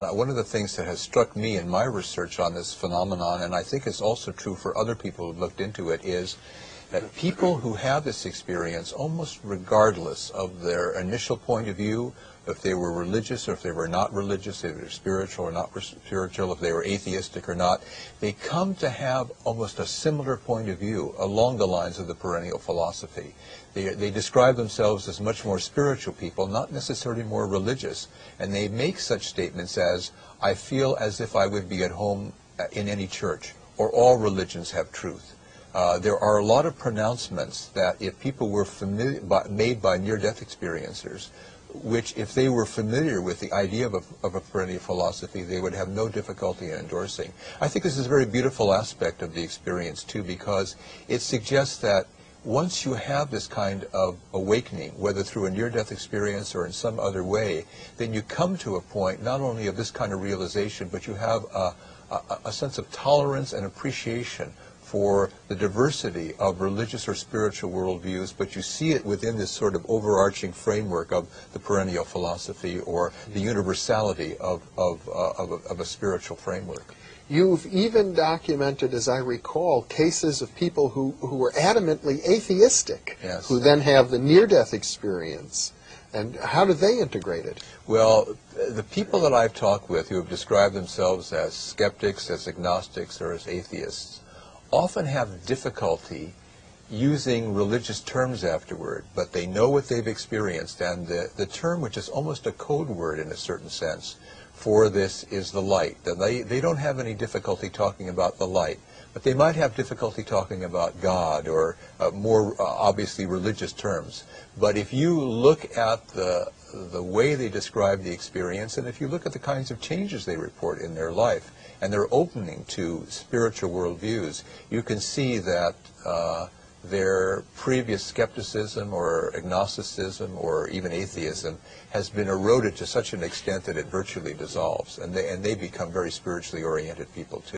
One of the things that has struck me in my research on this phenomenon, and I think it's also true for other people who've looked into it, is that people who have this experience, almost regardless of their initial point of view, if they were religious or if they were not religious, if they were spiritual or not spiritual, if they were atheistic or not, they come to have almost a similar point of view along the lines of the perennial philosophy. They describe themselves as much more spiritual people, not necessarily more religious, and they make such statements as, I feel as if I would be at home in any church, or all religions have truth. There are a lot of pronouncements that if people were made by near-death experiencers, which if they were familiar with the idea of a perennial philosophy, they would have no difficulty in endorsing. I think this is a very beautiful aspect of the experience too, because it suggests that once you have this kind of awakening, whether through a near-death experience or in some other way, then you come to a point not only of this kind of realization, but you have a sense of tolerance and appreciation for the diversity of religious or spiritual worldviews, but you see it within this sort of overarching framework of the perennial philosophy or the universality of a spiritual framework. You've even documented, as I recall, cases of people who were adamantly atheistic, yes, who then have the near-death experience. And how do they integrate it? Well, the people that I've talked with who have described themselves as skeptics, as agnostics, or as atheists often have difficulty using religious terms afterward, but they know what they've experienced, and the term, which is almost a code word in a certain sense for this, is the light. They don't have any difficulty talking about the light, but they might have difficulty talking about God or more obviously religious terms. But if you look at the way they describe the experience, and if you look at the kinds of changes they report in their life, and their opening to spiritual worldviews, you can see that their previous skepticism or agnosticism or even atheism has been eroded to such an extent that it virtually dissolves, and they become very spiritually oriented people too.